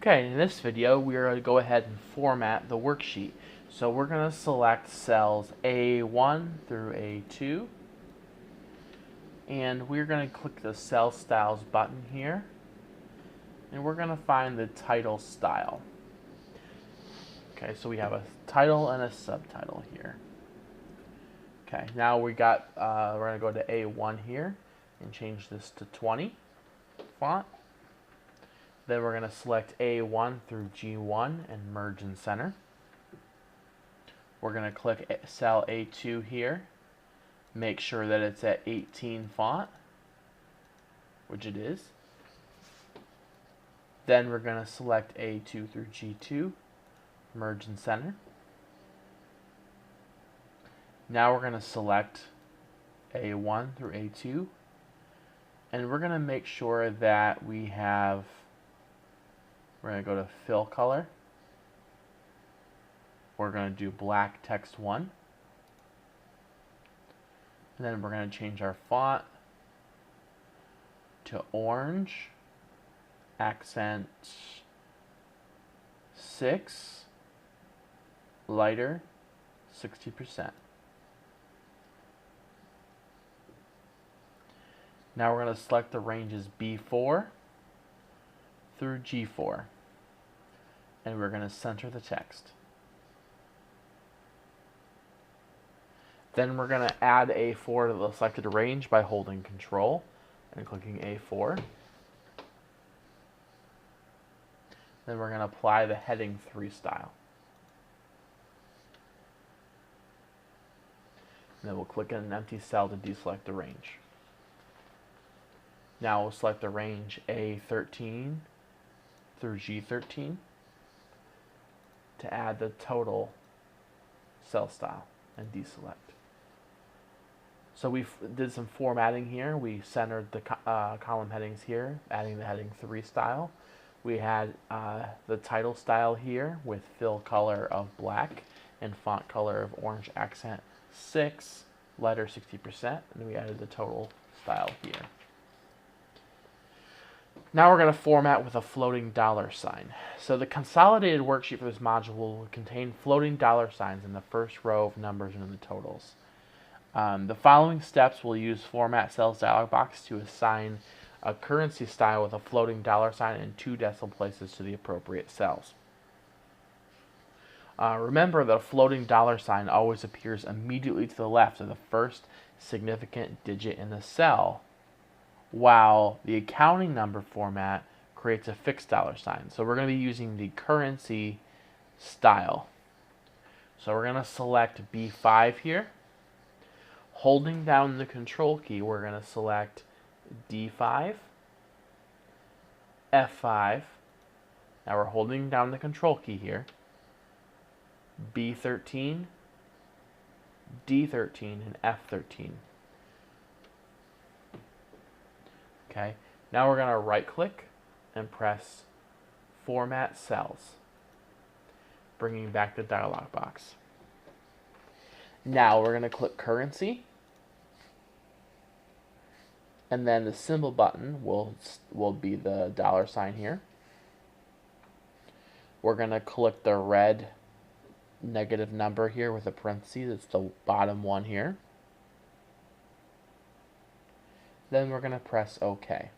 Okay, in this video we are going to go ahead and format the worksheet. So we're going to select cells A1 through A2, and we're going to click the Cell Styles button here, and we're going to find the title style. Okay, so we have a title and a subtitle here. Okay, now we're going to go to A1 here and change this to 20 font. Then we're going to select A1 through G1 and merge and center. We're going to click cell A2 here. Make sure that it's at 18 font, which it is. Then we're going to select A2 through G2, merge and center. Now we're going to select A1 through A2, and we're going to make sure that we're going to go to fill color. We're going to do black text 1. And then we're going to change our font to orange, accent 6, lighter 60%. Now we're going to select the ranges B4 through G4, and we're going to center the text. Then we're going to add A4 to the selected range by holding Control and clicking A4. Then we're going to apply the heading 3 style. And then we'll click in an empty cell to deselect the range. Now we'll select the range A13 through G13 to add the total cell style and deselect. So we did some formatting here. We centered the column headings here, adding the heading 3 style. We had the title style here with fill color of black and font color of orange, accent 6, letter 60%, and we added the total style here. Now we're going to format with a floating $sign. So the consolidated worksheet for this module will contain floating $signs in the first row of numbers and in the totals. The following steps will use Format Cells dialog box to assign a currency style with a floating $sign and 2 decimal places to the appropriate cells. Remember that a floating $sign always appears immediately to the left of the first significant digit in the cell, while the accounting number format creates a fixed $sign. So we're going to be using the currency style. So we're going to select B5 here. Holding down the Control key, we're going to select D5, F5. Now we're holding down the Control key here. B13, D13, and F13. Okay, now we're going to right click and press Format Cells, bringing back the dialog box. Now we're going to click Currency, and then the symbol button will be the $sign here. We're going to click the red negative number here with a parentheses. It's the bottom one here. Then we're going to press OK.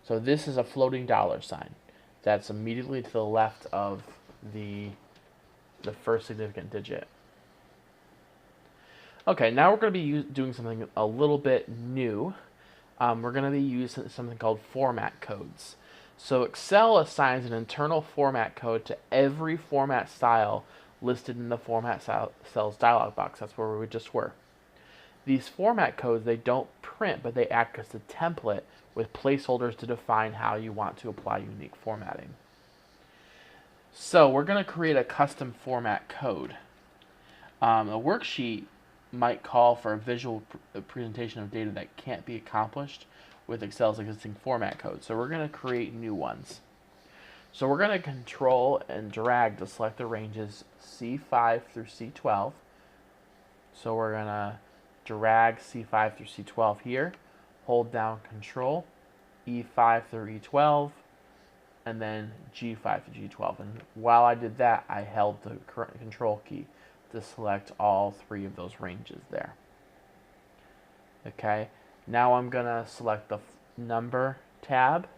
So this is a floating $sign that's immediately to the left of the first significant digit. Okay, now we're going to be doing something a little bit new. We're going to be using something called format codes. So Excel assigns an internal format code to every format style listed in the Format Cells dialog box. That's where we just were. These format codes, they don't print, but they act as a template with placeholders to define how you want to apply unique formatting. So we're going to create a custom format code. A worksheet might call for a visual presentation of data that can't be accomplished with Excel's existing format code. So we're going to create new ones. So we're going to control and drag to select the ranges C5 through C12. So we're going to drag C5 through C12 here, hold down Control, E5 through E12, and then G5 to G12. And while I did that, I held the control key to select all three of those ranges there. Okay, now I'm going to select the number tab,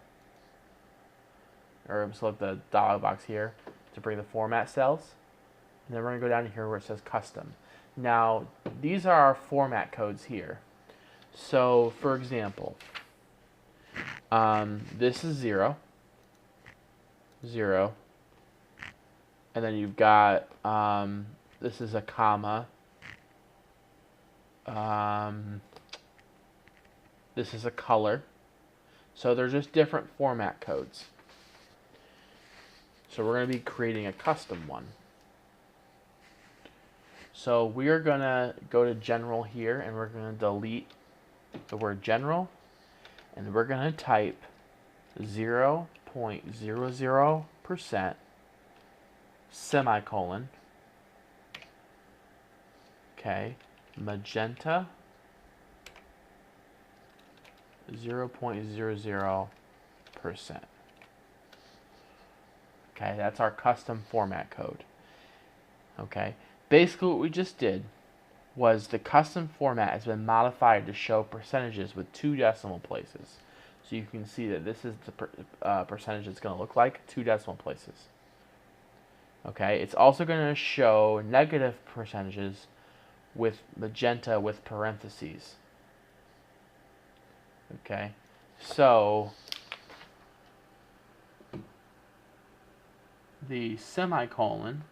or select the dialog box here to bring the format cells. And then we're going to go down here where it says custom. Now, these are our format codes here. So, for example, this is 0, 0, and then you've got, this is a comma, this is a color. So they're just different format codes. So we're going to be creating a custom one. So we are going to go to general here, and we're going to delete the word general, and we're going to type 0.00% semicolon, okay, magenta 0.00%. Okay, that's our custom format code. Okay, basically what we just did was the custom format has been modified to show percentages with 2 decimal places. So you can see that this is the percentage it's going to look like, 2 decimal places. Okay, it's also going to show negative percentages with magenta with parentheses. Okay, so the semicolon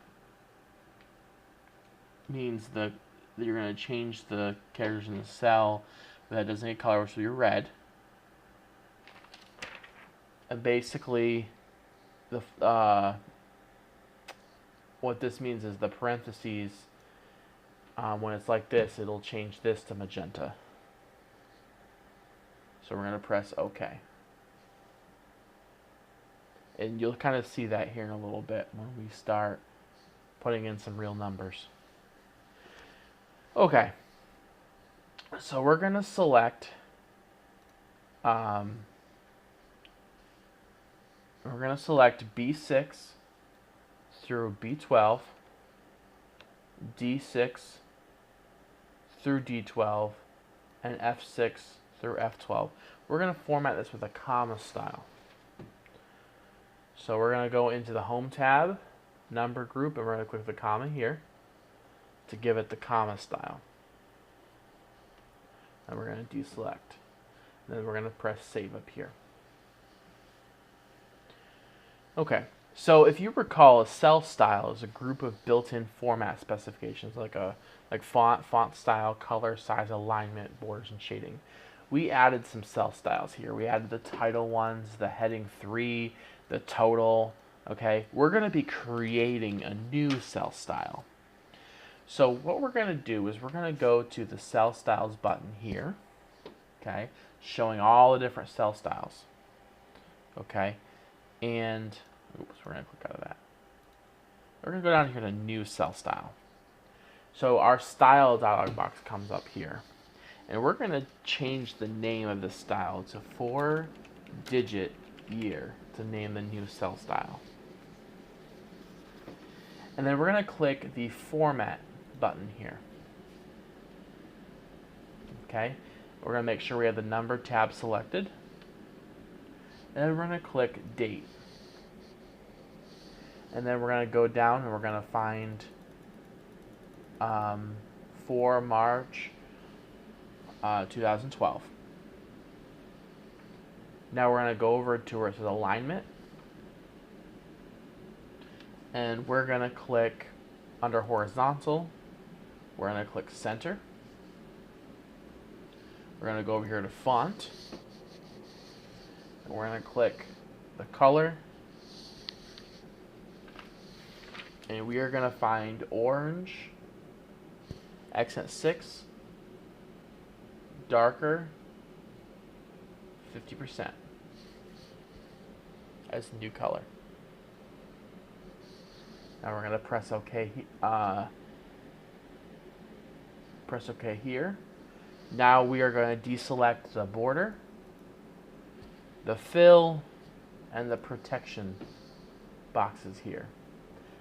means that you're going to change the characters in the cell, but that doesn't get color, which will be red. And basically, what this means is the parentheses, when it's like this, it'll change this to magenta. So we're going to press OK. And you'll kind of see that here in a little bit when we start putting in some real numbers. Okay. So we're going to select, B6 through B12, D6 through D12, and F6 through F12. We're going to format this with a comma style. So we're going to go into the Home tab, Number Group, and we're going to click the comma here to give it the comma style. And we're going to deselect. And then we're going to press Save up here. Okay, so if you recall, a cell style is a group of built-in format specifications like font style, color, size, alignment, borders, and shading. We added some cell styles here. We added the title ones, the heading 3, the total. Okay, we're going to be creating a new cell style. So what we're going to do is we're going to go to the Cell Styles button here, okay, showing all the different cell styles. Okay, and oops, we're going to click out of that. We're going to go down here to New Cell Style. So our Style dialog box comes up here, and we're going to change the name of the style to 4-digit year to name the new cell style. And then we're going to click the Format button here. Okay, we're going to make sure we have the Number tab selected. And then we're going to click Date. And then we're going to go down and we're going to find 4 March 2012. Now we're going to go over to where it says Alignment. And we're going to click under Horizontal. We're going to click Center. We're going to go over here to Font. And we're going to click the color. And we are going to find orange, accent 6, darker, 50% as new color. Now we're going to press OK. Press OK here. Now we are going to deselect the border, the fill, and the protection boxes here.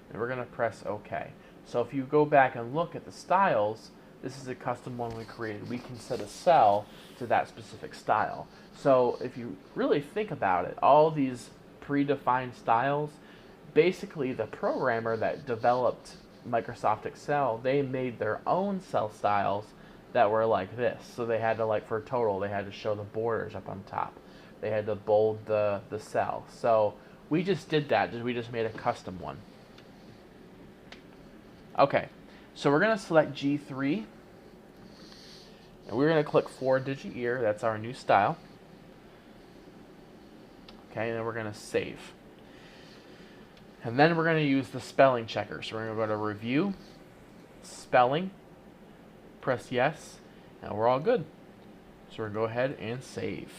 And we're going to press OK. So if you go back and look at the styles, this is a custom one we created. We can set a cell to that specific style. So if you really think about it, all these predefined styles, basically the programmer that developed Microsoft Excel, they made their own cell styles that were like this. So they had to, like for total, they had to show the borders up on top. They had to bold the cell. So we just did that. We just made a custom one. Okay, so we're going to select G3. And we're going to click 4-digit year. That's our new style. Okay, and then we're going to save. And then we're going to use the spelling checker. So we're going to go to Review, Spelling, press Yes, and we're all good. So we're going to go ahead and save.